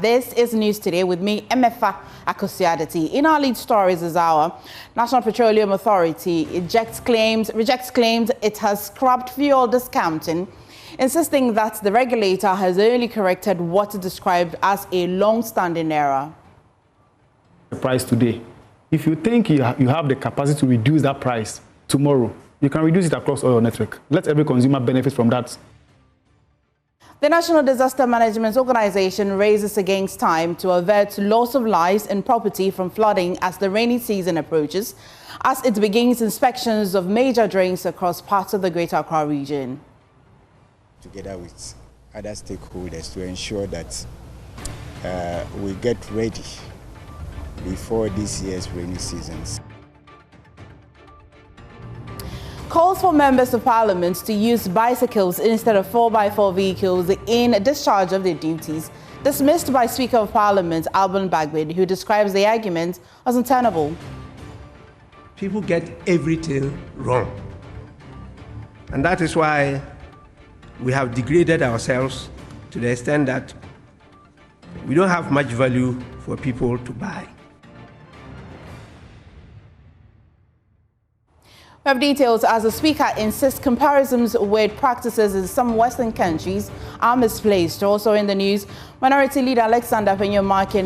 This is News Today with me, Emefa Akosiadati. In our lead stories this hour, National Petroleum Authority rejects claims it has scrapped fuel discounting, insisting that the regulator has only corrected what it described as a long-standing error. The price today. If you think you have the capacity to reduce that price tomorrow, you can reduce it across all your network. Let every consumer benefit from that. The National Disaster Management Organization raises against time to avert loss of lives and property from flooding as the rainy season approaches, as it begins inspections of major drains across parts of the Greater Accra region. Together with other stakeholders to ensure that we get ready before this year's rainy seasons. Calls for members of parliament to use bicycles instead of 4x4 vehicles in discharge of their duties, dismissed by Speaker of Parliament Agbogbloshie, who describes the argument as untenable. People get everything wrong. And that is why we have degraded ourselves to the extent that we don't have much value for people to buy. We have details as the Speaker insists comparisons with practices in some Western countries are misplaced. Also in the news, Minority Leader Alexander Penyo marking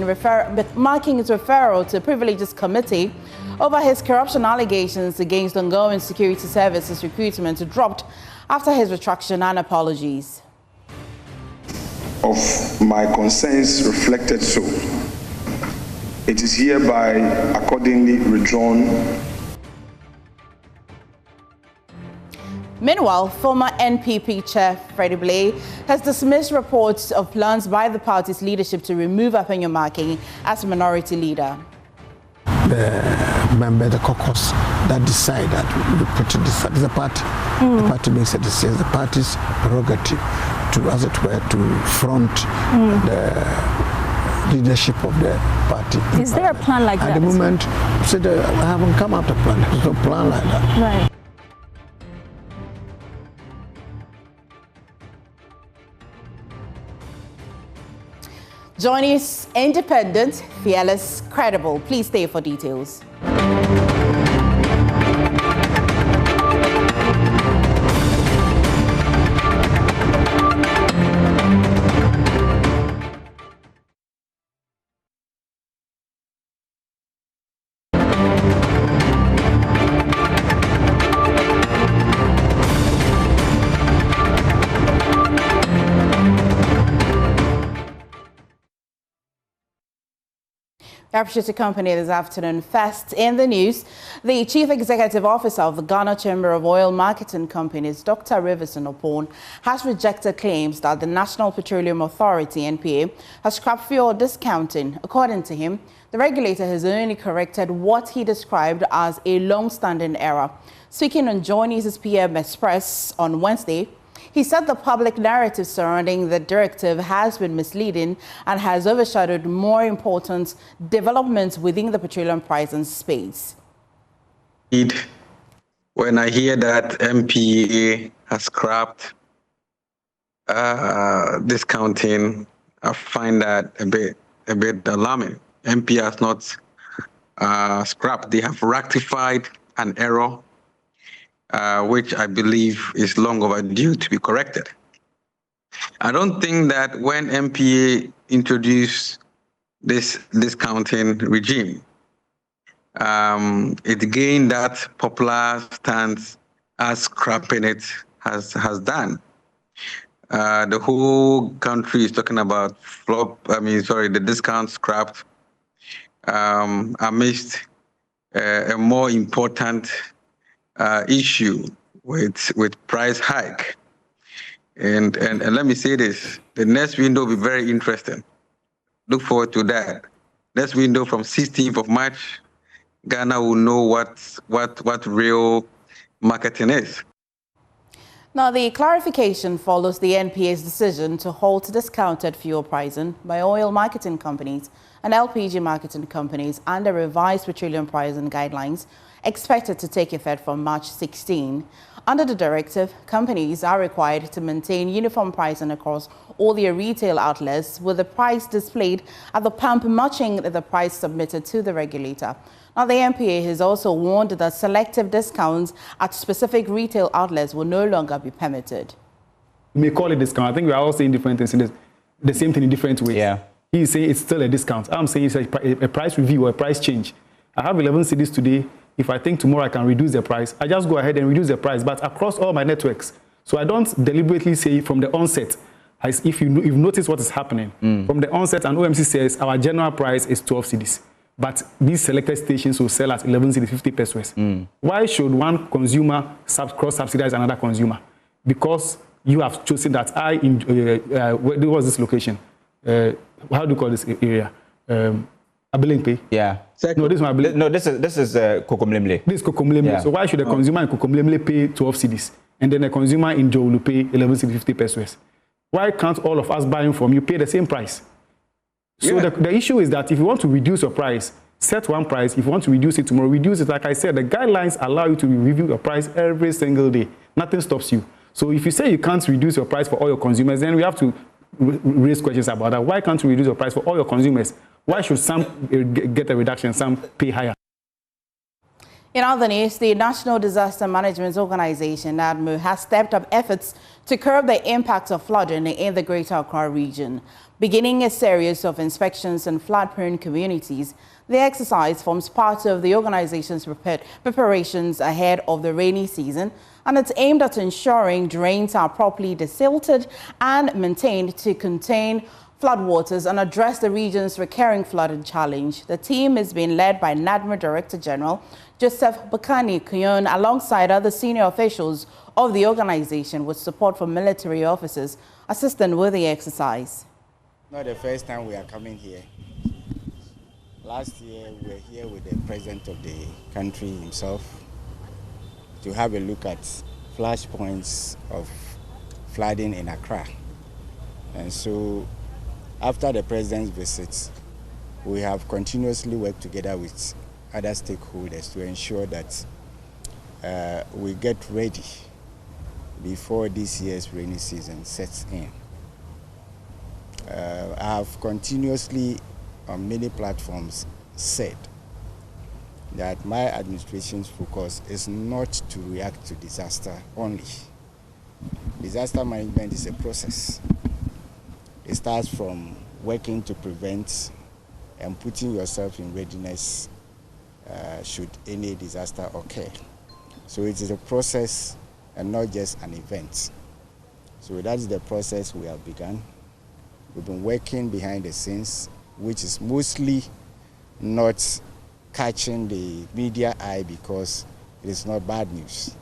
his referral to Privileges Committee over his corruption allegations against ongoing security services recruitment dropped after his retraction and apologies. Of my concerns reflected so, it is hereby accordingly withdrawn. Meanwhile, former NPP chair Freddie Blay has dismissed reports of plans by the party's leadership to remove Penyo marking as minority leader. The caucus that decide that we put this the party. The party makes a decision. The party's prerogative to, as it were, to front the leadership of the party. Is there a plan like that? At the moment, I haven't come out a plan. There's no plan like that. Right. JoyNews, independent, fearless, credible. Please stay for details. We appreciate your company this afternoon. First in the news, the Chief Executive Officer of the Ghana Chamber of Oil Marketing Companies, Dr. Riverson Oppong, has rejected claims that the National Petroleum Authority, NPA, has scrapped fuel discounting. According to him, the regulator has only corrected what he described as a long-standing error. Speaking on JoyNews' PM Express on Wednesday, he said the public narrative surrounding the directive has been misleading and has overshadowed more important developments within the petroleum pricing space. When I hear that NPA has scrapped discounting, I find that a bit alarming. NPA has not scrapped; they have rectified an error, which I believe is long overdue to be corrected. I don't think that when NPA introduced this discounting regime, it gained that popular stance as scrapping it has done. The whole country is talking about the discount scrapped amidst a more important issue with price hike. And let me say this, the next window will be very interesting. Look forward to that. Next window from 16th of March, Ghana will know what real marketing is. Now, the clarification follows the NPA's decision to halt discounted fuel pricing by oil marketing companies and LPG marketing companies under revised petroleum pricing guidelines expected to take effect from March 16. Under the directive, companies are required to maintain uniform pricing across all their retail outlets, with the price displayed at the pump matching the price submitted to the regulator. Now, the NPA has also warned that selective discounts at specific retail outlets will no longer be permitted. You may call it discount. I think we are all saying different things, the same thing in different ways. Yeah. He's saying it's still a discount. I'm saying it's a price review or a price change. I have 11 cities today. If I think tomorrow I can reduce the price, I just go ahead and reduce the price, but across all my networks. So I don't deliberately say from the onset, if you've noticed what is happening, from the onset, and OMC says our general price is 12 cedis, but these selected stations will sell at 11 cedis, 50 pesos. Why should one consumer cross-subsidize another consumer? Because you have chosen that what was this location? How do you call this area? Abilingpe? Yeah. No, this one. No, this is Kokomlemle. This is Kokomlemle. Yeah. So why should a consumer in Kokomlemle pay 12 cedis and then a consumer in Jowlu pay 11 cedis, 50 pesos? Why can't all of us buying from you pay the same price? So the issue is that if you want to reduce your price, set one price. If you want to reduce it tomorrow, reduce it. Like I said, the guidelines allow you to review your price every single day. Nothing stops you. So if you say you can't reduce your price for all your consumers, then we have to raise questions about that. Why can't you reduce your price for all your consumers? Why should some get a reduction, some pay higher? In other news, the National Disaster Management Organization, NADMO, has stepped up efforts to curb the impact of flooding in the Greater Accra region. Beginning a series of inspections in flood-prone communities, the exercise forms part of the organization's preparations ahead of the rainy season, and it's aimed at ensuring drains are properly desilted and maintained to contain floodwaters and address the region's recurring flooding challenge. The team is being led by NADMO Director General Joseph Bakani Kuyon, alongside other senior officials of the organization, with support from military officers assisting with the exercise. Not the first time we are coming here. Last year we were here with the president of the country himself to have a look at flashpoints of flooding in Accra. And so after the president's visit, we have continuously worked together with other stakeholders to ensure that we get ready before this year's rainy season sets in. I have continuously on many platforms said that my administration's focus is not to react to disaster only. Disaster management is a process. It starts from working to prevent and putting yourself in readiness should any disaster occur. So it is a process and not just an event. So that's the process we have begun. We've been working behind the scenes, which is mostly not catching the media eye because it is not bad news.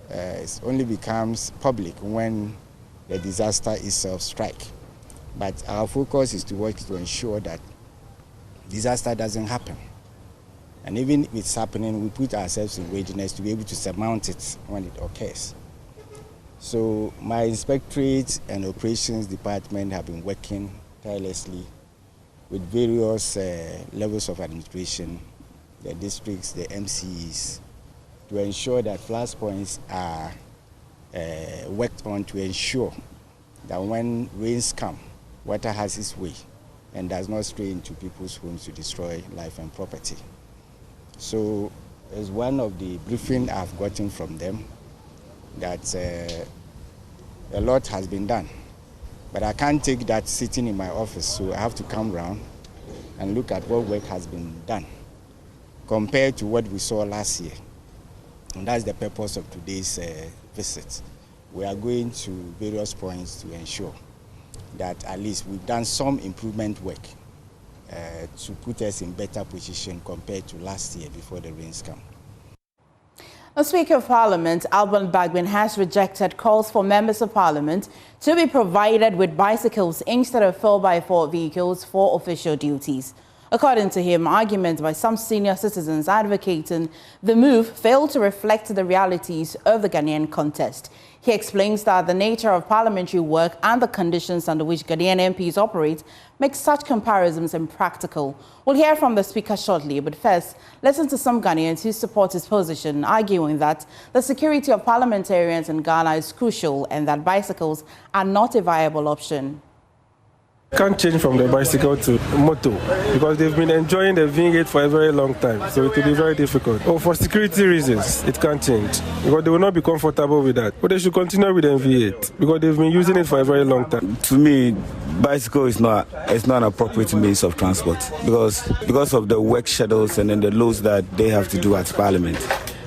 It only becomes public when the disaster itself strikes. But our focus is to work to ensure that disaster doesn't happen. And even if it's happening, we put ourselves in readiness to be able to surmount it when it occurs. So my inspectorate and operations department have been working tirelessly with various levels of administration, the districts, the MCEs, to ensure that flashpoints are worked on to ensure that when rains come, water has its way and does not stray into people's homes to destroy life and property. So as one of the briefing I've gotten from them, that a lot has been done. But I can't take that sitting in my office, so I have to come round and look at what work has been done compared to what we saw last year. And that's the purpose of today's visit. We are going to various points to ensure that at least we've done some improvement work to put us in better position compared to last year before the rains come. The Speaker of Parliament, Alban Bagbin, has rejected calls for members of Parliament to be provided with bicycles instead of 4x4 vehicles for official duties. According to him, arguments by some senior citizens advocating the move failed to reflect the realities of the Ghanaian contest. He explains that the nature of parliamentary work and the conditions under which Ghanaian MPs operate make such comparisons impractical. We'll hear from the speaker shortly, but first, listen to some Ghanaians who support his position, arguing that the security of parliamentarians in Ghana is crucial and that bicycles are not a viable option. Can't change from the bicycle to motor because they've been enjoying the V8 for a very long time, so it will be very difficult. Oh, for security reasons, it can't change because they will not be comfortable with that. But they should continue with the V8 because they've been using it for a very long time. To me, bicycle is not an appropriate means of transport because of the work schedules and then the loads that they have to do at Parliament.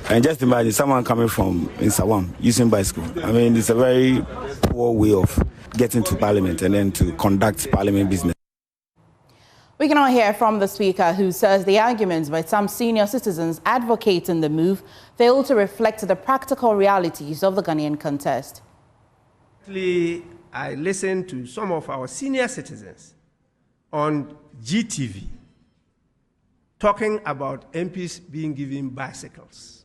And just imagine someone coming from Insawam using bicycle. I mean, it's a very poor way of getting to Parliament and then to conduct Parliament business. We can now hear from the speaker, who says the arguments by some senior citizens advocating the move fail to reflect the practical realities of the Ghanaian contest. I listened to some of our senior citizens on GTV talking about MPs being given bicycles,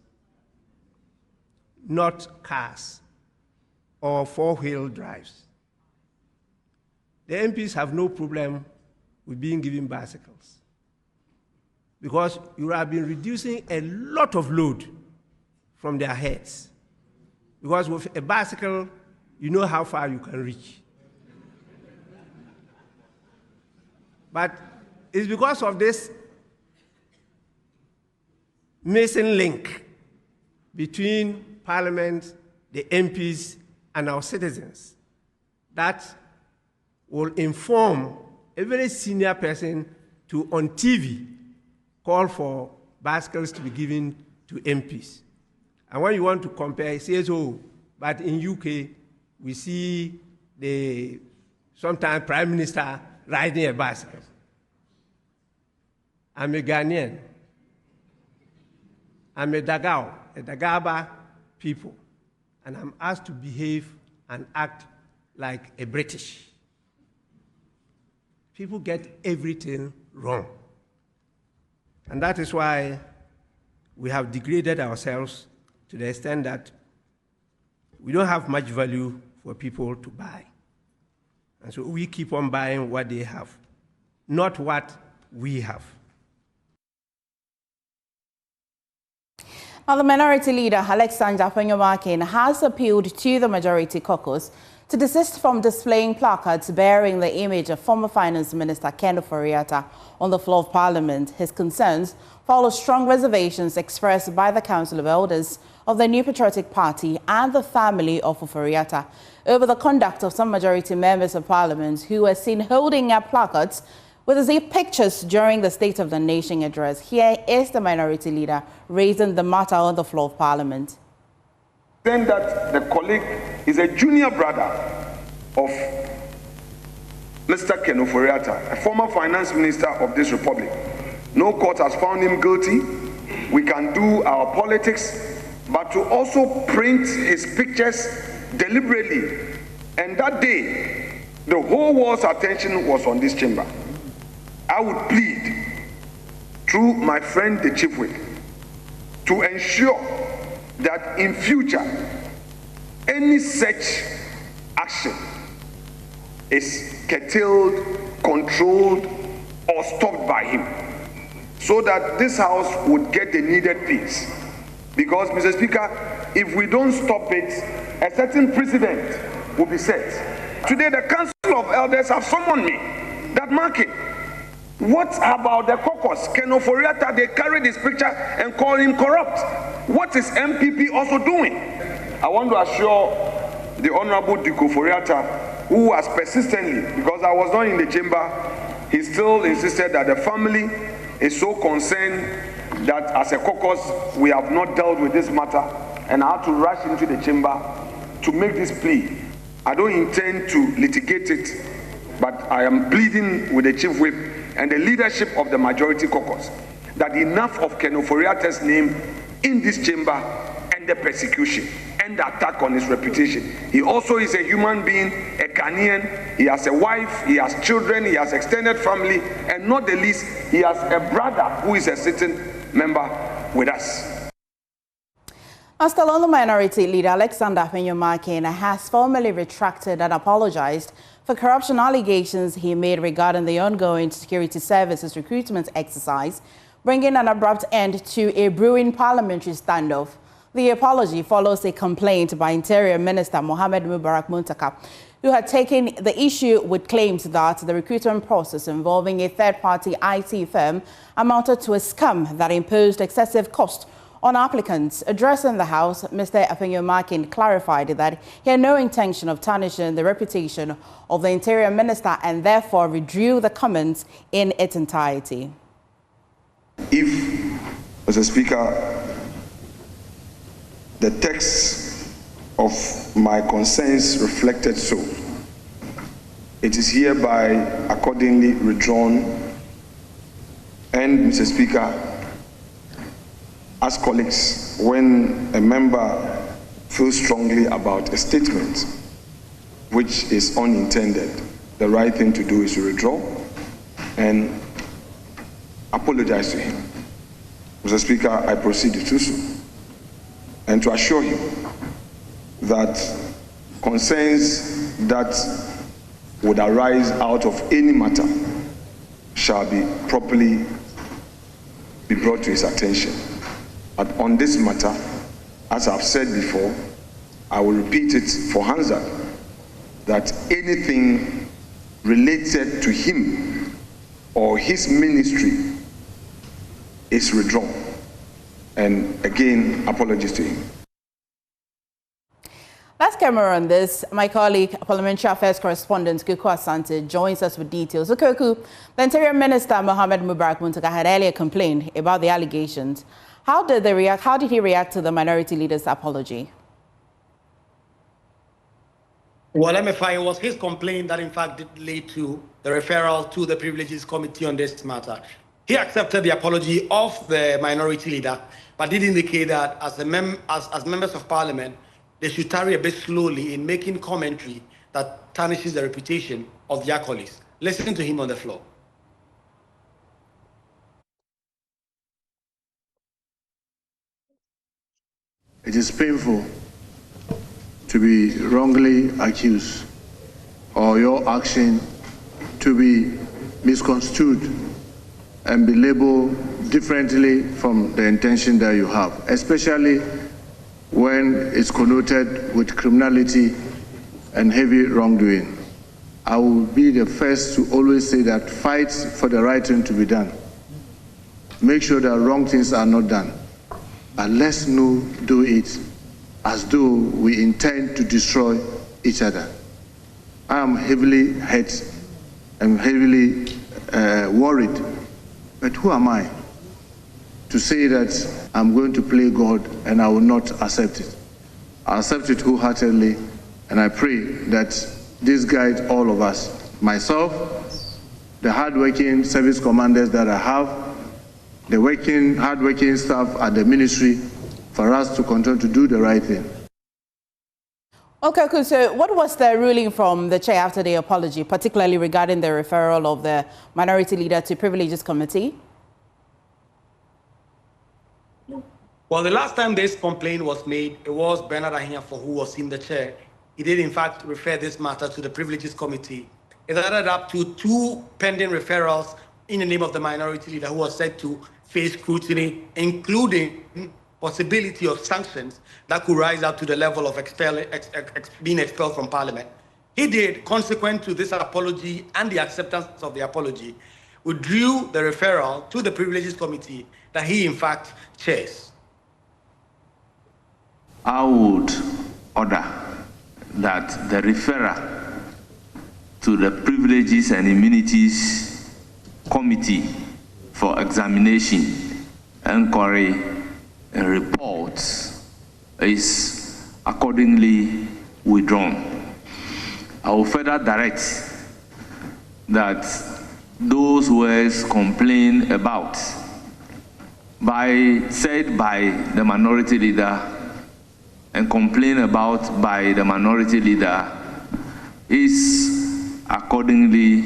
not cars or four-wheel drives. The MPs have no problem with being given bicycles because you have been reducing a lot of load from their heads. Because with a bicycle, you know how far you can reach. But it's because of this missing link between Parliament, the MPs, and our citizens that will inform a very senior person to, on TV, call for bicycles to be given to MPs. And when you want to compare, he says, oh, but in UK, we see sometimes Prime Minister riding a bicycle. I'm a Ghanaian. I'm a Dagaba people, and I'm asked to behave and act like a British. People get everything wrong. And that is why we have degraded ourselves to the extent that we don't have much value for people to buy. And so we keep on buying what they have, not what we have. Now, the minority leader, Alexander Afenyomakin, has appealed to the majority caucus to desist from displaying placards bearing the image of former Finance Minister Ken Ofori-Atta on the floor of Parliament. His concerns follow strong reservations expressed by the Council of Elders of the New Patriotic Party and the family of Ofori-Atta over the conduct of some majority members of Parliament who were seen holding up placards with his pictures during the State of the Nation address. Here is the minority leader raising the matter on the floor of Parliament. Then that the colleague is a junior brother of Mr. Ken Ofori-Atta, a former finance minister of this republic. No court has found him guilty. We can do our politics, but to also print his pictures deliberately. And that day, the whole world's attention was on this chamber. I would plead through my friend, the Chief Whip, to ensure that in future, any such action is curtailed, controlled, or stopped by him, so that this House would get the needed peace. Because, Mr. Speaker, if we don't stop it, a certain precedent will be set. Today, the Council of Elders have summoned me, that market. What about the caucus? Ken Ofori-Atta, they carried his picture and call him corrupt. What is MPP also doing? I want to assure the Honorable Duke Ofori-Atta, who has persistently, because I was not in the chamber, he still insisted that the family is so concerned that as a caucus, we have not dealt with this matter, and I had to rush into the chamber to make this plea. I don't intend to litigate it, but I am pleading with the Chief Whip and the leadership of the majority caucus that enough of Ken Ofori-Atta's name in this chamber and and the persecution and the attack on his reputation. He also is a human being, a Ghanaian. He has a wife, he has children, he has extended family, and not the least, he has a brother who is a sitting member with us. Still on the minority leader, Alexander Afenyo-Markin has formally retracted and apologized for corruption allegations he made regarding the ongoing security services recruitment exercise, bringing an abrupt end to a brewing parliamentary standoff. The apology follows a complaint by Interior Minister Mohamed Mubarak Muntaka, who had taken the issue with claims that the recruitment process involving a third-party IT firm amounted to a scam that imposed excessive cost on applicants. Addressing the House, Mr. Afenyo-Markin clarified that he had no intention of tarnishing the reputation of the Interior Minister and therefore withdrew the comments in its entirety. If, Mr. Speaker, the text of my concerns reflected so, it is hereby accordingly withdrawn. And, Mr. Speaker, as colleagues, when a member feels strongly about a statement which is unintended, the right thing to do is to withdraw and apologize to him. Mr. Speaker, I proceed to do so and to assure him that concerns that would arise out of any matter shall be properly brought to his attention. But on this matter, as I've said before, I will repeat it for Hansa, that anything related to him or his ministry is withdrawn. And again, apologies to him. Let's camera on this. My colleague, Parliamentary Affairs Correspondent Kuku Asante, joins us with details. So, Kuku, the Interior Minister Mohamed Mubarak Muntaka had earlier complained about the allegations. How did he react to the minority leader's apology? Well, MFI, it was his complaint that in fact did lead to the referral to the Privileges Committee on this matter. He accepted the apology of the minority leader, but did indicate that as members of parliament, they should tarry a bit slowly in making commentary that tarnishes the reputation of their colleagues. Listen to him on the floor. It is painful to be wrongly accused or your action to be misconstrued and be labeled differently from the intention that you have, especially when it's connoted with criminality and heavy wrongdoing. I will be the first to always say that fight for the right thing to be done. Make sure that wrong things are not done. But let's not do it as though we intend to destroy each other. I am heavily hurt and heavily worried. But who am I to say that I'm going to play God and I will not accept it? I accept it wholeheartedly, and I pray that this guides all of us, myself, the hardworking service commanders that I have, the hardworking staff at the ministry, for us to continue to do the right thing. Okay, cool. So what was the ruling from the chair after the apology, particularly regarding the referral of the minority leader to Privileges Committee? Well, the last time this complaint was made, it was Bernard Ahinyafo who was in the chair. He did, in fact, refer this matter to the Privileges Committee. It added up to 2 pending referrals in the name of the minority leader who was said to face scrutiny, including possibility of sanctions that could rise up to the level of being expelled from Parliament. He did, consequent to this apology and the acceptance of the apology, withdrew the referral to the Privileges Committee that he, in fact, chairs. I would order that the referral to the Privileges and Immunities Committee for examination, inquiry, and reports is accordingly withdrawn. I will further direct that those words complained about said by the minority leader and complained about by the minority leader is accordingly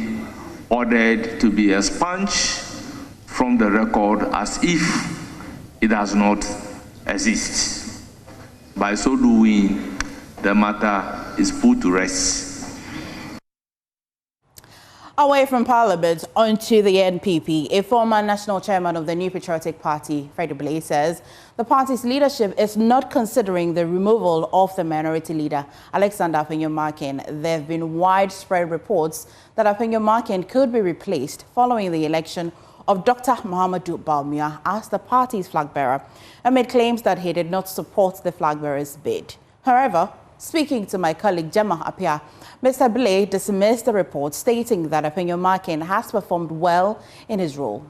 ordered to be expunged from the record as if it does not exist. By so doing, the matter is put to rest. Away from Parliament, onto the NPP. A former national chairman of the New Patriotic Party, Freddie Blay, says the party's leadership is not considering the removal of the minority leader, Alexander Appiah-Markin. There have been widespread reports that Appiah-Markin could be replaced following the election of Dr. Muhammadu Bawumia as the party's flag bearer, amid claims that he did not support the flag bearer's bid. However, speaking to my colleague Gemma Appiah, Mr. Blay dismissed the report, stating that Appiah-Markin has performed well in his role.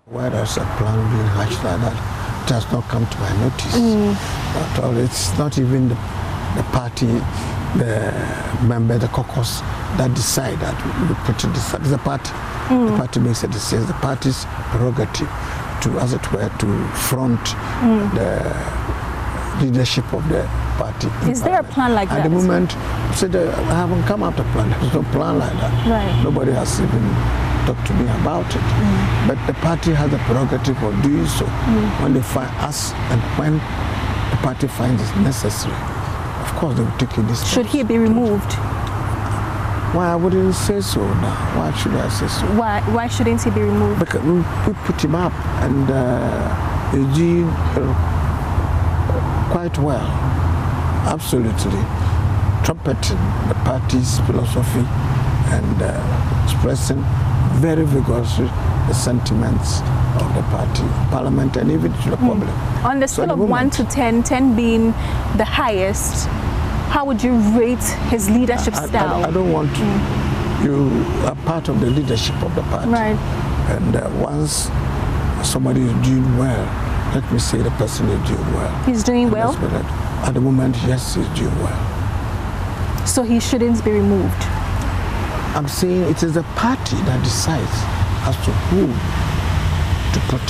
Where there's a plan being hatched like that, it has not come to my notice at all. It's not even the party, the member, the caucus that decide that we put it this. It's the party. The party makes a decision. The party's prerogative to, as it were, to front the leadership of the party. Is there a plan like that? At the moment, I haven't come out a plan. There's no plan like that. Right. Nobody has even talked to me about it. But the party has the prerogative of doing so when they find us and when the party finds it necessary. Of course, they will take it this. Should he be removed? Why I wouldn't say so now? Why should I say so? Why shouldn't he be removed? Because we put him up and he did quite well, absolutely, trumpeting the party's philosophy and expressing very vigorously the sentiments of the party, Parliament, and even to the public. On the scale of 1 to 10, 10 being the highest, how would you rate his leadership style? I don't want to. You are part of the leadership of the party. Right. And once somebody is doing well, let me say the person is doing well. He's doing well? At the moment, yes, he's doing well. So he shouldn't be removed? I'm saying it is the party that decides as to who to put.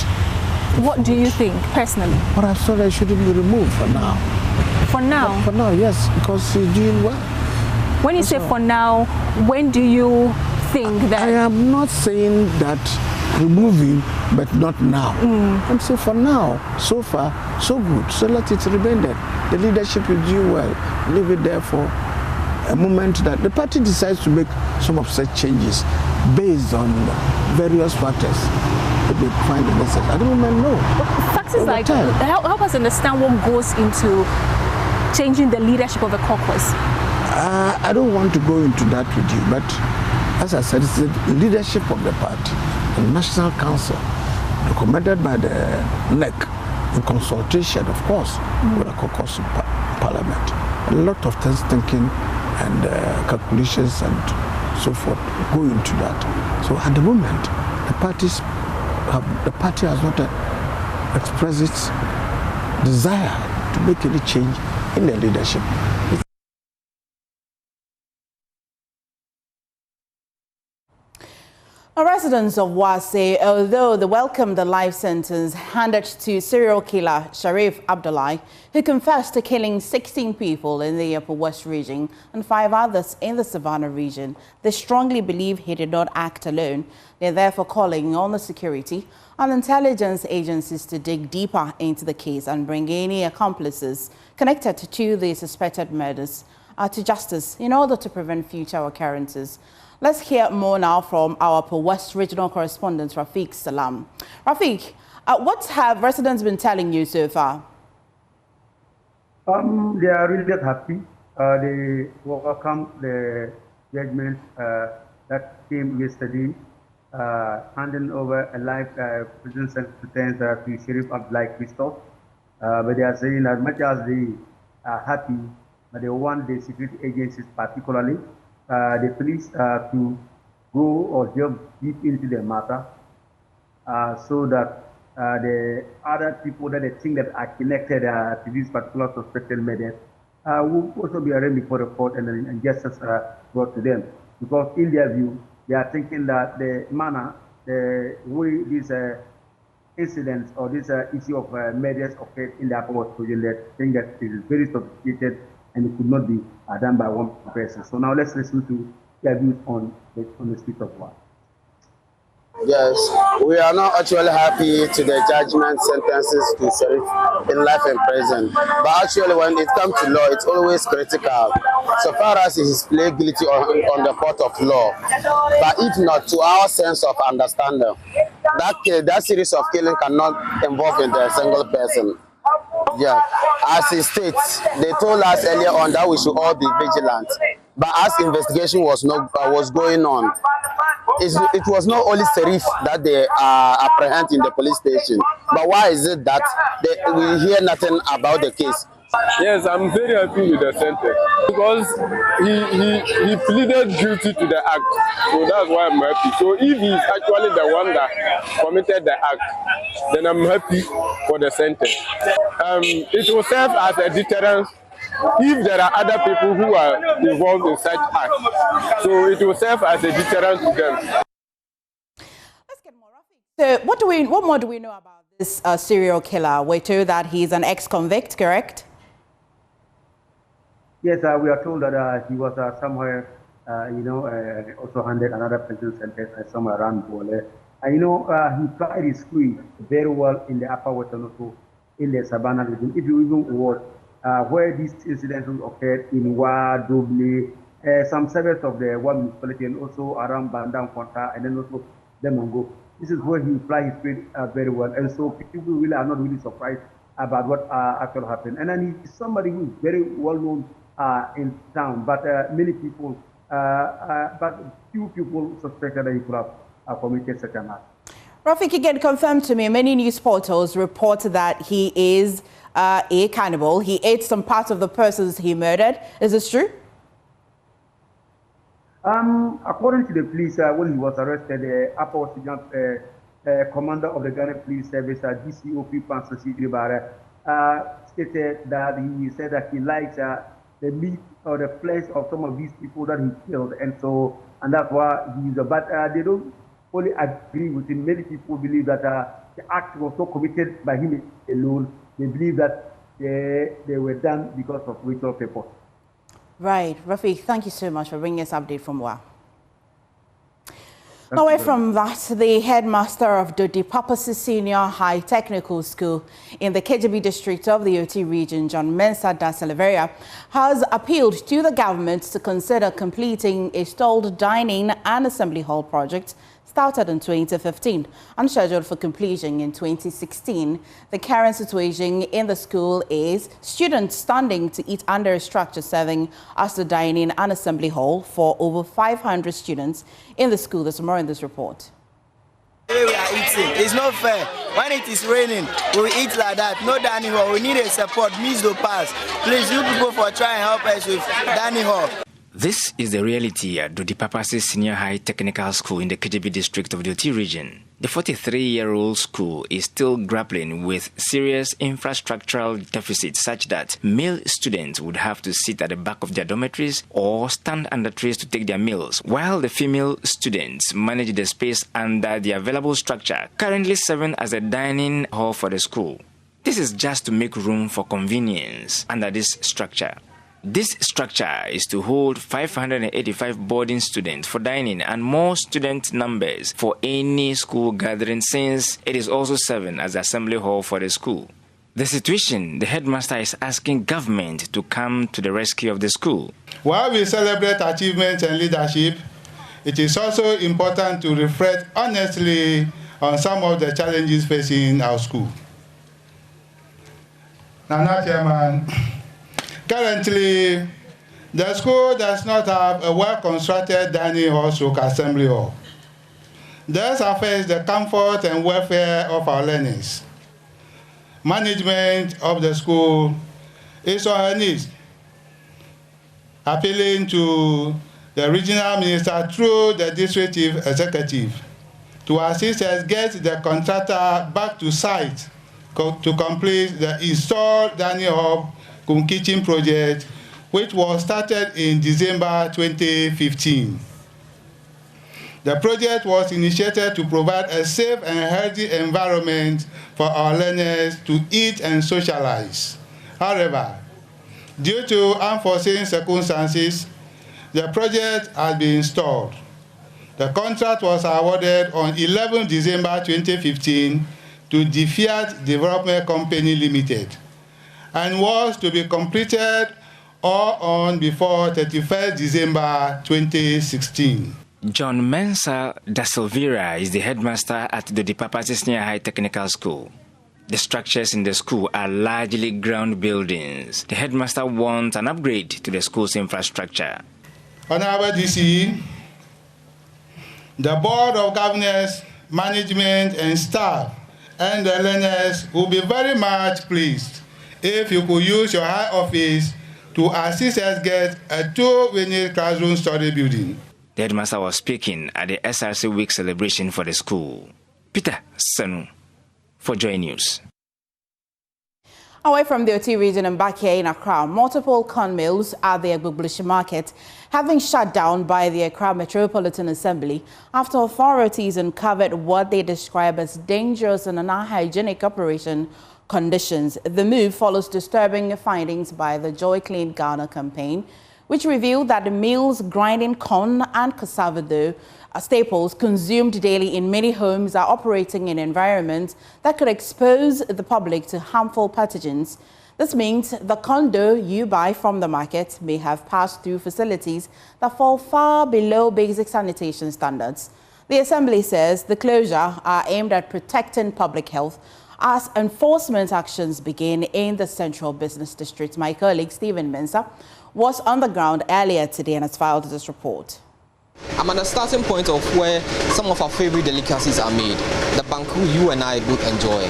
What do you think, personally? But I thought I shouldn't be removed for now. For now? For now, yes, because he's doing well. When you say for now, when do you think that? I am not saying that remove him, but not now. I'm saying for now, so far, so good. So let it remain there. The leadership is doing well. Leave it there for a moment that the party decides to make some of such changes based on various factors that they find necessary. At the moment, no. Facts is like, help us understand what goes into changing the leadership of a caucus. I don't want to go into that with you, but as I said, it's the leadership of the party, the National Council, recommended by the NEC, in consultation, of course, with the caucus in Parliament. A lot of thinking and calculations and so forth go into that. So at the moment, the party has not expressed its desire to make any change in their leadership. Residents of Wa say, although they welcomed the life sentence handed to serial killer Sharif Abdullahi, who confessed to killing 16 people in the Upper West region and 5 others in the Savannah region, they strongly believe he did not act alone. They're therefore calling on the security and intelligence agencies to dig deeper into the case and bring any accomplices connected to the suspected murders to justice in order to prevent future occurrences. Let's hear more now from our Upper West regional correspondent, Rafiq Salam. Rafiq, what have residents been telling you so far? They are really happy. They welcome the judgment that came yesterday, handing over a life prison sentence to Sharif Abdullahi Christoph. But they are saying as much as they are happy, but they want the security agencies, particularly the police, to go or delve deep into the matter, so that the other people that they think that are connected to this particular suspected murder will also be arraigned before the court and justice brought to them. Because in their view, they are thinking that the manner, the way this incidents or this issue of murders occurred in the Upper West region, that think that it is very sophisticated and it could not be done by one person. So now let's listen to their views on the street of war. Yes, we are not actually happy to the judgment sentences to serve in life in prison. But actually, when it comes to law, it's always critical. So far as he is plead guilty on the court of law, but if not, to our sense of understanding, that series of killing cannot involve in the single person. Yeah, as it states, they told us earlier on that we should all be vigilant. But as investigation was going on, it was not only Serif that they apprehend in the police station. But why is it that we hear nothing about the case? Yes, I'm very happy with the sentence because he pleaded guilty to the act. So that's why I'm happy. So if he's actually the one that committed the act, then I'm happy for the sentence. It will serve as a deterrent if there are other people who are involved in such acts. So it will serve as a deterrent to them. Let's get more, Rafi. So what more do we know about this serial killer? We're told that he's an ex-convict, correct? Yes, we are told that he was somewhere, also handed another prison sentence somewhere around Bole. He tried his creed very well in the Upper West and also in the Savannah region. If you even watch where these incidents occurred in Wa, Doble, some suburbs of the Wa municipality, and also around Bandam, Konta, and then also Demongo. This is where he applied his creed very well. And so people really are not really surprised about what actually happened. And then he's somebody who is very well known in town, but many people, but few people suspected that he could have committed such an act. Rafik, again, confirm to me, many news portals report that he is a cannibal. He ate some parts of the persons he murdered. Is this true? According to the police, when he was arrested, the Upper West commander of the Ghana Police Service, DCOP Pansa Sidribara, stated that he said that he likes the meat or the flesh of some of these people that he killed, and that's why he's but they don't fully agree with him. Many people believe that the act was not committed by him alone. They believe that they were done because of ritual purpose. Right, Rafiq, thank you so much for bringing us update from WA. Away from that, the headmaster of Dodi Papasi Senior High Technical School in the KJB district of the OT region, John Mensah da Silveira, has appealed to the government to consider completing a stalled dining and assembly hall project started in 2015 and scheduled for completion in 2016. The current situation in the school is students standing to eat under a structure serving as the dining and assembly hall for over 500 students in the school. There's more in this report. The way we are eating, it's not fair. When it is raining, we eat like that. No dining hall. We need a support. Means to pass. Please, you people for try and help us with dining hall. This is the reality at Dodi Papasi Senior High Technical School in the KJB district of the OT region. The 43-year-old school is still grappling with serious infrastructural deficits such that male students would have to sit at the back of their dormitories or stand under trees to take their meals, while the female students manage the space under the available structure, currently serving as a dining hall for the school. This is just to make room for convenience under this structure. This structure is to hold 585 boarding students for dining and more student numbers for any school gathering, since it is also serving as the assembly hall for the school. The situation, the headmaster is asking government to come to the rescue of the school. While we celebrate achievements and leadership, it is also important to reflect honestly on some of the challenges facing our school. Nana Chairman, currently, the school does not have a well-constructed dining hall or assembly hall. This affects the comfort and welfare of our learners. Management of the school is on her knees, appealing to the regional minister through the district chief executive to assist us get the contractor back to site to complete the installed dining hall kitchen project, which was started in December 2015. The project was initiated to provide a safe and healthy environment for our learners to eat and socialize. However, due to unforeseen circumstances, the project has been stalled. The contract was awarded on 11 December 2015 to the Fiat Development Company Limited and was to be completed or on before 31st December 2016. John Mensah da Silveira is the headmaster at the Dipapasi Senior High Technical School. The structures in the school are largely ground buildings. The headmaster wants an upgrade to the school's infrastructure. Honorable DC, the Board of Governors, management and staff and the learners will be very much pleased if you could use your high office to assist us get a 2-unit classroom study building. The headmaster was speaking at the SRC Week celebration for the school. Peter Sanu for JoyNews. Away from the OT region and back here in Accra, multiple corn mills at the Agbogbloshie market have been shut down by the Accra Metropolitan Assembly after authorities uncovered what they describe as dangerous and unhygienic operation conditions. The move follows disturbing findings by the Joy Clean Ghana campaign, which revealed that the mills grinding corn and cassava dough staples consumed daily in many homes are operating in environments that could expose the public to harmful pathogens. This means the corn dough you buy from the market may have passed through facilities that fall far below basic sanitation standards. The Assembly says the closure are aimed at protecting public health as enforcement actions begin in the Central Business District. My colleague Stephen Mensah was on the ground earlier today and has filed this report. I'm at the starting point of where some of our favorite delicacies are made, the banku you and I both enjoy.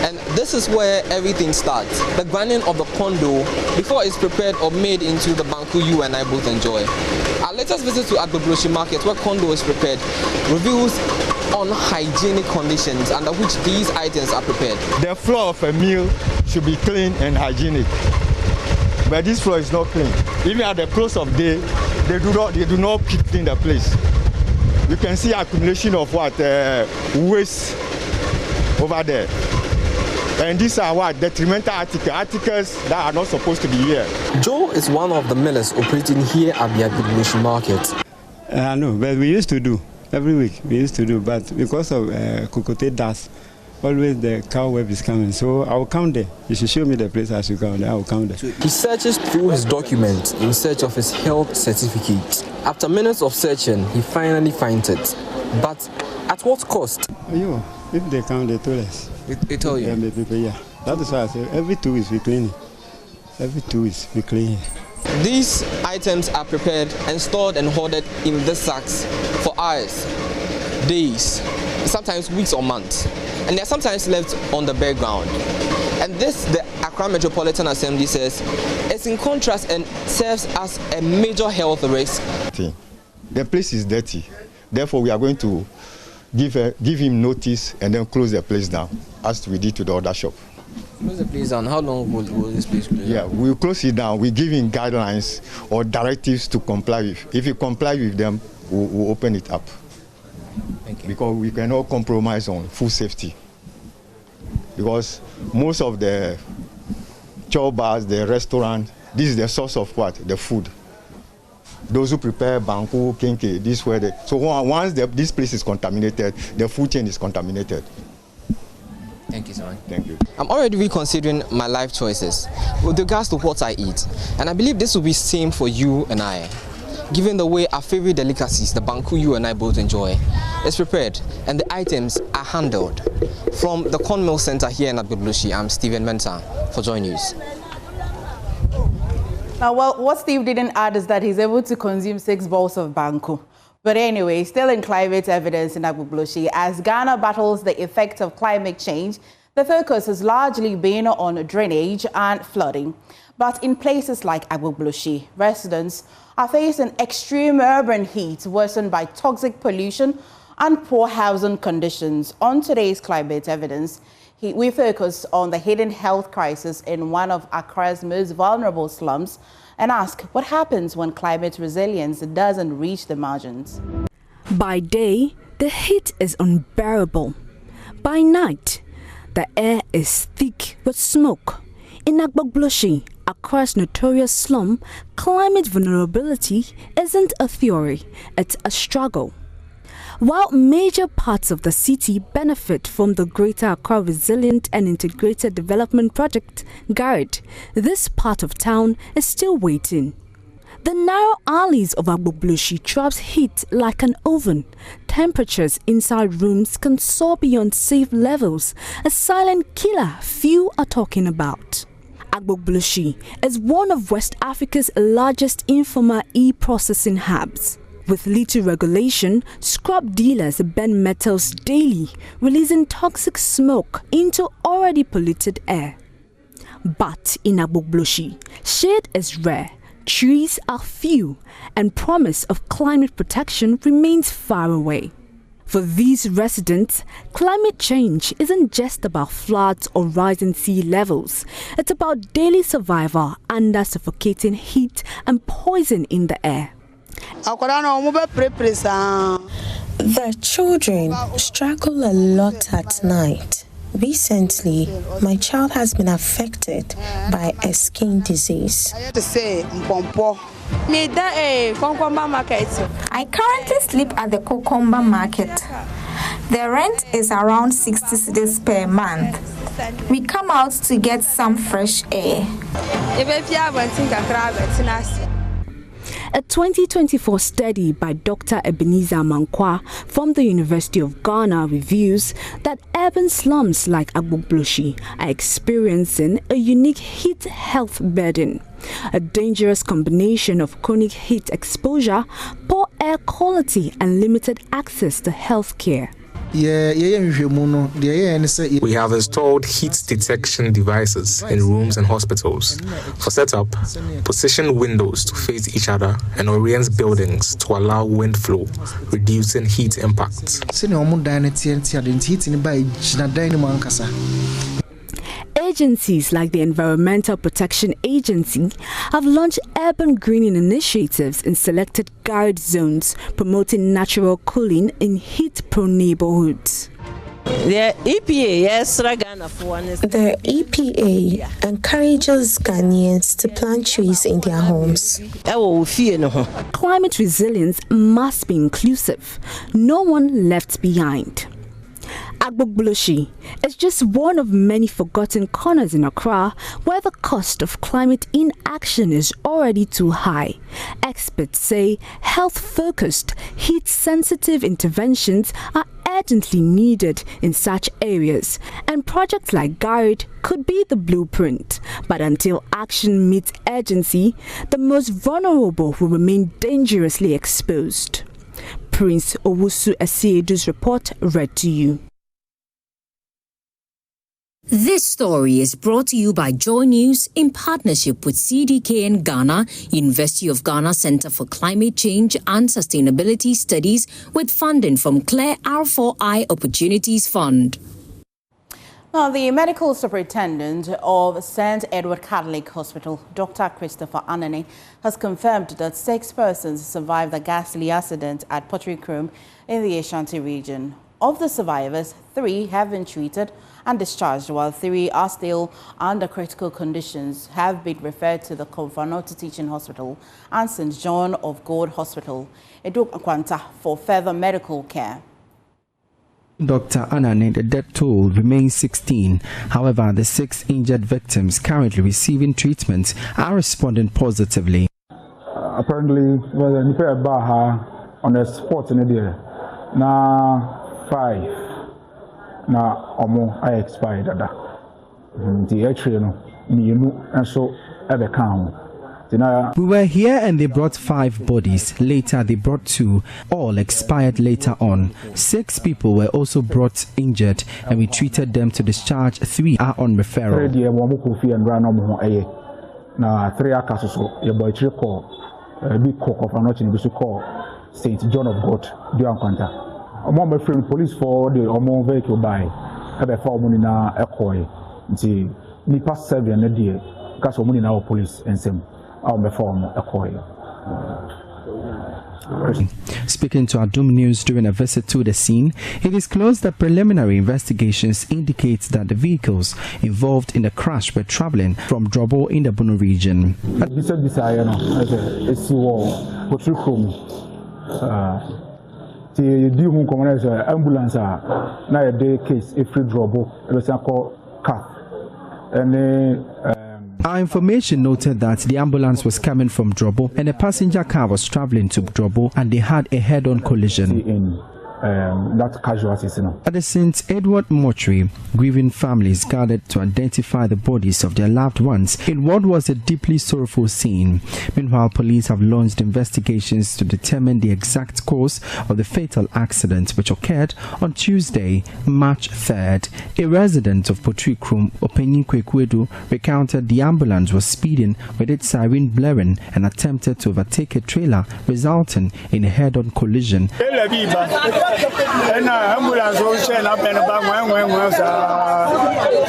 And this is where everything starts, the grinding of the corn dough before it's prepared or made into the banku you and I both enjoy. Our latest visit to Agbogbloshie market, where corn dough is prepared, reveals unhygienic conditions under which these items are prepared. The floor of a meal should be clean and hygienic, but this floor is not clean. Even at the close of day, they do not clean the place. You can see accumulation of waste over there. And these are detrimental articles that are not supposed to be here. Joe is one of the millers operating here at the Agbogbloshie market. I know, but we used to do every week. We used to do, but because of cocotte dust, always the cow web is coming. So I will count there. You should show me the place as you count there. I will count there. He searches through his documents in search of his health certificate. After minutes of searching, he finally finds it. But at what cost? If they count, they told us. They told you? Yeah. That is why I say every 2 weeks we clean it. Every 2 weeks we clean it. These items are prepared and stored and hoarded in these sacks for hours, days, sometimes weeks or months. And they're sometimes left on the bare ground. And this, the Accra Metropolitan Assembly says, is in contrast and serves as a major health risk. The place is dirty. Therefore, we are going to give him notice and then close the place down, as we did to the other shop. Close the place down. How long will this place close down? Yeah, we'll close it down. We give him guidelines or directives to comply with. If you comply with them, we'll open it up. Thank you. Because we cannot compromise on food safety. Because most of the chow bars, the restaurant, this is the source of what? The food. Those who prepare banku, kenke, this where they. So once this place is contaminated, the food chain is contaminated. Thank you, sir. Thank you. I'm already reconsidering my life choices with regards to what I eat. And I believe this will be same for you and I. Given the way our favorite delicacies, the banku you and I both enjoy, is prepared and the items are handled. From the Corn Mill Center here in Agbogbloshie, I'm Stephen Mensah for JoyNews. Well, what Steve didn't add is that he's able to consume 6 bowls of banku. But anyway, still in climate evidence in Agbogbloshie, as Ghana battles the effects of climate change, the focus has largely been on drainage and flooding. But in places like Agbogbloshie, residents are facing extreme urban heat worsened by toxic pollution and poor housing conditions. On today's climate evidence, we focus on the hidden health crisis in one of Accra's most vulnerable slums and ask what happens when climate resilience doesn't reach the margins. By day, the heat is unbearable. By night, the air is thick with smoke. In Agbogbloshie, Accra's notorious slum, climate vulnerability isn't a theory, it's a struggle. While major parts of the city benefit from the Greater Accra Resilient and Integrated Development Project, GARD, this part of town is still waiting. The narrow alleys of Agbogbloshie traps heat like an oven. Temperatures inside rooms can soar beyond safe levels, a silent killer few are talking about. Agbogbloshie is one of West Africa's largest informal e-processing hubs. With little regulation, scrap dealers burn metals daily, releasing toxic smoke into already polluted air. But in Agbogbloshie, shade is rare, trees are few, and promise of climate protection remains far away. For these residents, climate change isn't just about floods or rising sea levels. It's about daily survival under suffocating heat and poison in the air. The children struggle a lot at night. Recently, my child has been affected by a skin disease. I currently sleep at the Cucumber Market. The rent is around 60 cedis per month. We come out to get some fresh air. A 2024 study by Dr. Ebenezer Mankwa from the University of Ghana reveals that urban slums like Agbogbloshie are experiencing a unique heat health burden. A dangerous combination of chronic heat exposure, poor air quality, and limited access to health care. We have installed heat detection devices in rooms and hospitals. For setup, position windows to face each other and orient buildings to allow wind flow, reducing heat impact. Agencies like the Environmental Protection Agency have launched urban greening initiatives in selected guard zones, promoting natural cooling in heat-prone neighborhoods. The EPA encourages Ghanaians to plant trees in their homes. Climate resilience must be inclusive, no one left behind. Agbogbloshie is just one of many forgotten corners in Accra where the cost of climate inaction is already too high. Experts say health-focused, heat-sensitive interventions are urgently needed in such areas, and projects like GARD could be the blueprint. But until action meets urgency, the most vulnerable will remain dangerously exposed. Prince Owusu Asiedu's report read to you. This story is brought to you by JoyNews in partnership with CDKN Ghana, University of Ghana Center for Climate Change and Sustainability Studies, with funding from Claire R4I Opportunities Fund. Now, the medical superintendent of St. Edward Catholic Hospital, Dr. Christopher Anane, has confirmed that 6 persons survived the ghastly accident at Pottery Chrome in the Ashanti region. Of the survivors, 3 have been treated and discharged, while 3 are still under critical conditions, have been referred to the Konfanoti Teaching Hospital and St. John of God Hospital, Eduk Akwanta, for further medical care. Dr. Anane, the death toll remains 16. However, the 6 injured victims currently receiving treatment are responding positively. Apparently, on the spot in the now 5 now omo I expired the actually and so ever count. We were here and they brought 5 bodies. Later they brought 2. All expired later on. 6 people were also brought injured and we treated them to discharge. 3 are on referral. 3 are so your boy call big cock of an option call St. John of God Duan Quanta. Among my friend police for the Omo vehicle by have a form in a coy. The Nipa 7 a day because of money now police and some. Our form a coil. Speaking to Adum News during a visit to the scene, he disclosed that preliminary investigations indicate that the vehicles involved in the crash were traveling from Drobo in the Bono region. Ambulance na a day case if Drobo Our information noted that the ambulance was coming from Drobo and a passenger car was traveling to Drobo and they had a head-on collision. That casualties, At the St. Edward Mortuary, grieving families gathered to identify the bodies of their loved ones in what was a deeply sorrowful scene. Meanwhile, police have launched investigations to determine the exact cause of the fatal accident which occurred on Tuesday, March 3rd. A resident of Potrikrum, Openyin Kwekwedu, recounted the ambulance was speeding with its siren blaring and attempted to overtake a trailer, resulting in a head-on collision. And ambulance ocean up and about when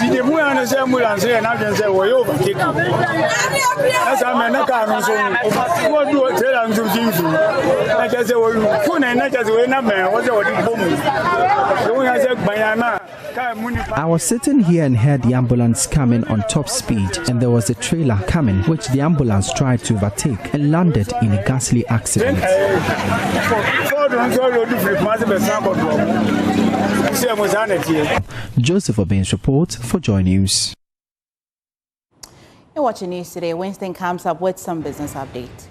the ambulance here and I can say, well, over. As I'm in a car, what do I tell them to do? I just say, well, and I just went up there. What's the I was sitting here and heard the ambulance coming on top speed, and there was a trailer coming which the ambulance tried to overtake and landed in a ghastly accident. Joseph Obin's report for JoyNews. You're watching news today. Winston comes up with some business update.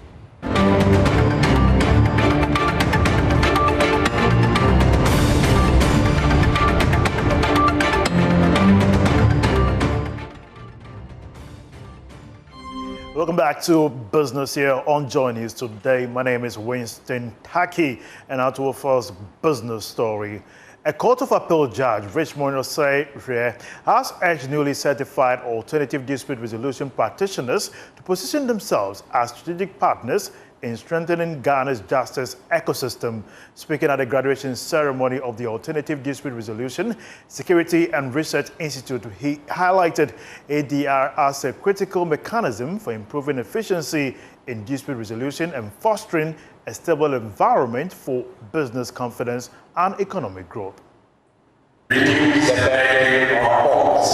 Welcome back to Business here on JoyNews today. My name is Winston Taki, and our to our first business story. A Court of Appeal judge, Richmond Osei, has urged newly certified alternative dispute resolution practitioners to position themselves as strategic partners in strengthening Ghana's justice ecosystem. Speaking at the graduation ceremony of the Alternative Dispute Resolution, Security and Research Institute, he highlighted ADR as a critical mechanism for improving efficiency in dispute resolution and fostering a stable environment for business confidence and economic growth. Reduce the burden of courts.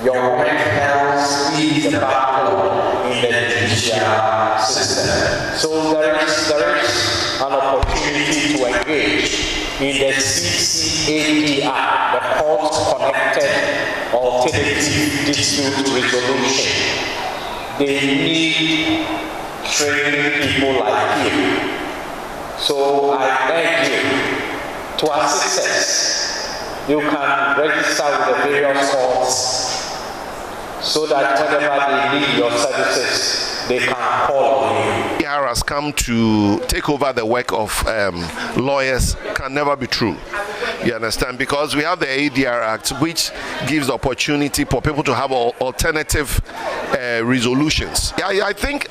Your mental health is the backbone in the judicial system. So there is an opportunity to engage in the CCADR, the Court-Connected Alternative Dispute Resolution. They need trained people like you. So I beg you to assist us. You can register with the various courts so that whenever they need your services, they can call on you. ADR has come to take over the work of lawyers can never be true. You understand? Because we have the ADR Act, which gives the opportunity for people to have alternative resolutions. I think,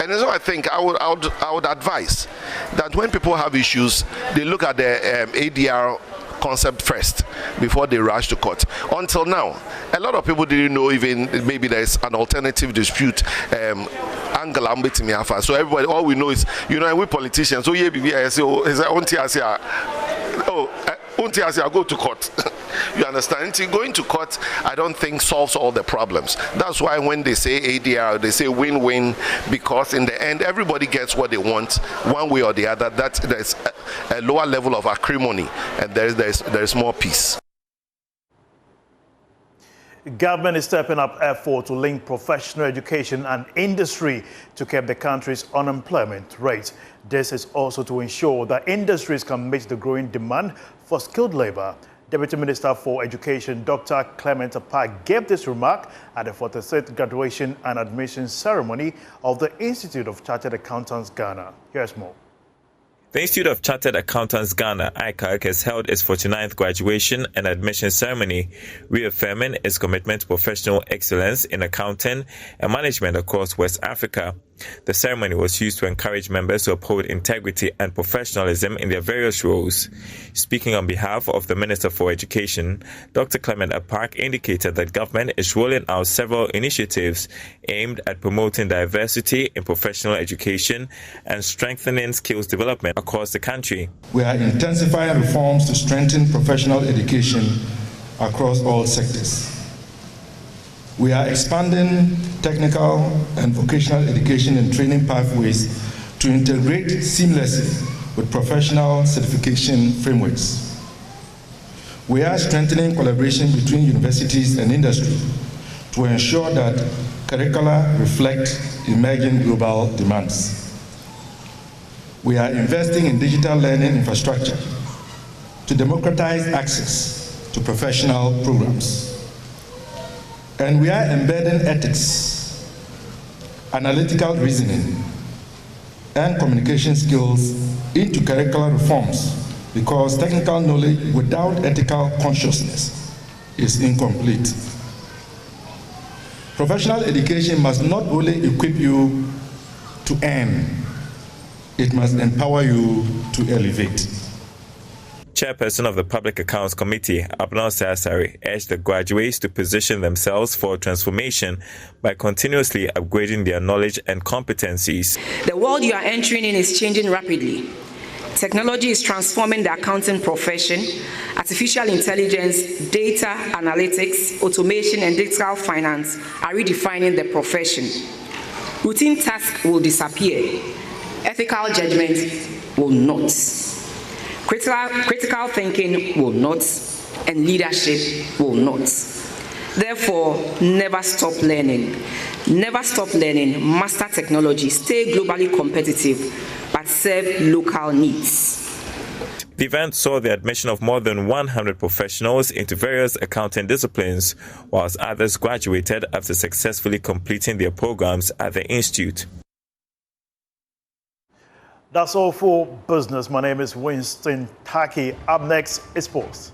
and so I think I would advise that when people have issues, they look at the ADR concept first before they rush to court. Until now, a lot of people didn't know even maybe there's an alternative dispute angle. So everybody, all we know is, we politicians, go to court. You understand? Going to court, I don't think solves all the problems. That's why when they say ADR, they say win-win, because in the end, everybody gets what they want, one way or the other. That there's a lower level of acrimony, and there's more peace. Government is stepping up effort to link professional education and industry to curb the country's unemployment rate. This is also to ensure that industries can meet the growing demand for skilled labor. Deputy Minister for Education, Dr. Clement Appiah, gave this remark at the 46th graduation and admission ceremony of the Institute of Chartered Accountants Ghana. Here's more. The Institute of Chartered Accountants Ghana, ICAC, has held its 49th graduation and admission ceremony, reaffirming its commitment to professional excellence in accounting and management across West Africa. The ceremony was used to encourage members to uphold integrity and professionalism in their various roles. Speaking on behalf of the Minister for Education, Dr. Clement Appak indicated that government is rolling out several initiatives aimed at promoting diversity in professional education and strengthening skills development across the country. We are intensifying reforms to strengthen professional education across all sectors. We are expanding technical and vocational education and training pathways to integrate seamlessly with professional certification frameworks. We are strengthening collaboration between universities and industry to ensure that curricula reflect emerging global demands. We are investing in digital learning infrastructure to democratize access to professional programs. And we are embedding ethics, analytical reasoning, and communication skills into curricular reforms, because technical knowledge without ethical consciousness is incomplete. Professional education must not only equip you to earn, it must empower you to elevate. Chairperson of the Public Accounts Committee, Agbogbloshie Asare, urged the graduates to position themselves for transformation by continuously upgrading their knowledge and competencies. The world you are entering in is changing rapidly. Technology is transforming the accounting profession. Artificial intelligence, data analytics, automation, and digital finance are redefining the profession. Routine tasks will disappear. Ethical judgment will not. Critical thinking will not, and leadership will not. Therefore, never stop learning. Never stop learning, master technology, stay globally competitive, but serve local needs. The event saw the admission of more than 100 professionals into various accounting disciplines, whilst others graduated after successfully completing their programs at the institute. That's all for business. My name is Winston Taki. Up next is sports.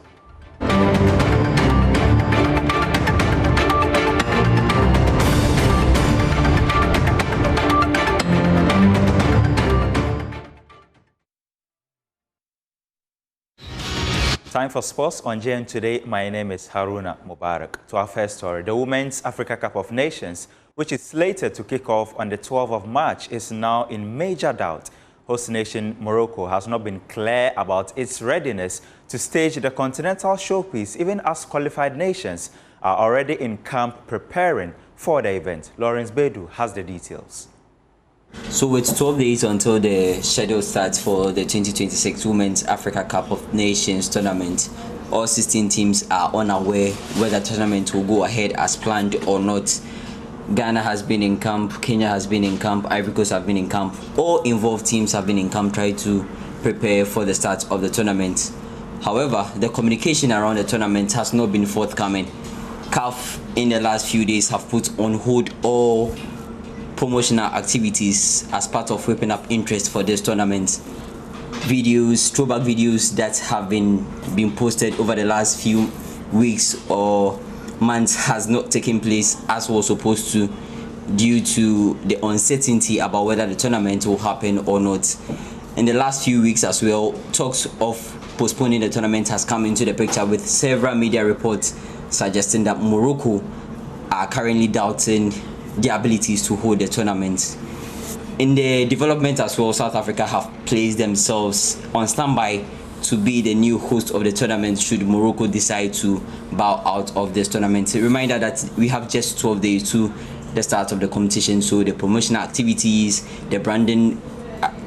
Time for sports on JN Today. My name is Haruna Mubarak. To our first story, the Women's Africa Cup of Nations, which is slated to kick off on the 12th of March, is now in major doubt. Host nation Morocco has not been clear about its readiness to stage the continental showpiece, even as qualified nations are already in camp preparing for the event. Lawrence Bedu has the details. So with 12 days until the schedule starts for the 2026 Women's Africa Cup of Nations tournament, all 16 teams are unaware whether the tournament will go ahead as planned or not. Ghana has been in camp, Kenya has been in camp, Ivory Coast have been in camp. All involved teams have been in camp trying to prepare for the start of the tournament. However, the communication around the tournament has not been forthcoming. CAF in the last few days have put on hold all promotional activities as part of whipping up interest for this tournament. Videos, throwback videos that have been posted over the last few weeks or months has not taken place as was supposed to, due to the uncertainty about whether the tournament will happen or not. In the last few weeks as well, talks of postponing the tournament has come into the picture, with several media reports suggesting that Morocco are currently doubting their abilities to hold the tournament. In the development as well, South Africa have placed themselves on standby to be the new host of the tournament should Morocco decide to bow out of this tournament. A reminder that we have just 12 days to the start of the competition, so the promotional activities, the branding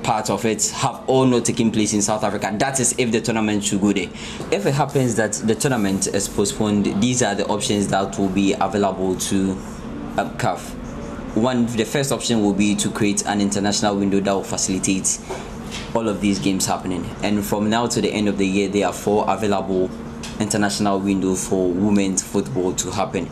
part of it have all not taken place in South Africa. That is if the tournament should go there. If it happens that the tournament is postponed, these are the options that will be available to CAF. One, the first option will be to create an international window that will facilitate all of these games happening. And from now to the end of the year, there are 4 available international windows for women's football to happen.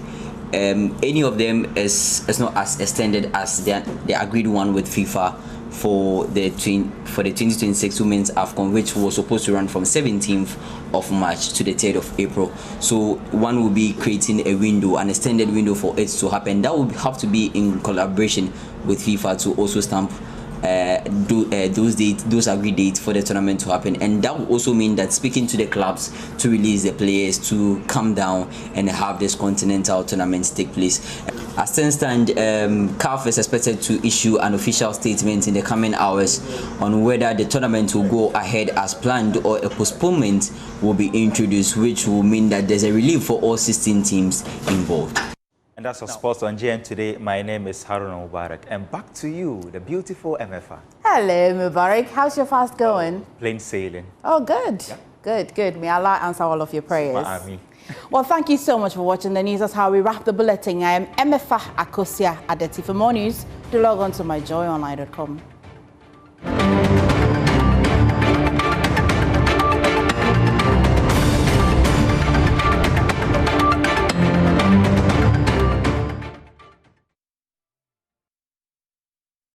Any of them is not as extended as the agreed one with FIFA, for the 2026 Women's AFCON, which was supposed to run from 17th of March to the 3rd of April. So one will be creating a window, an extended window for it to happen. That will have to be in collaboration with FIFA to also stamp those agreed dates for the tournament to happen, and that will also mean that speaking to the clubs to release the players to come down and have this continental tournament take place. As things stand, CAF is expected to issue an official statement in the coming hours on whether the tournament will go ahead as planned or a postponement will be introduced, which will mean that there's a relief for all 16 teams involved. And that's our sports on JN today. My name is Haruna Mubarak. And back to you, the beautiful MFA. Hello, Mubarak. How's your fast going? Plain sailing. Oh, good. Yeah. Good. May Allah answer all of your prayers. Well, thank you so much for watching the news. That's how we wrap the bulletin. I am MFA Akosia Adeti. For more news, do log on to myjoyonline.com.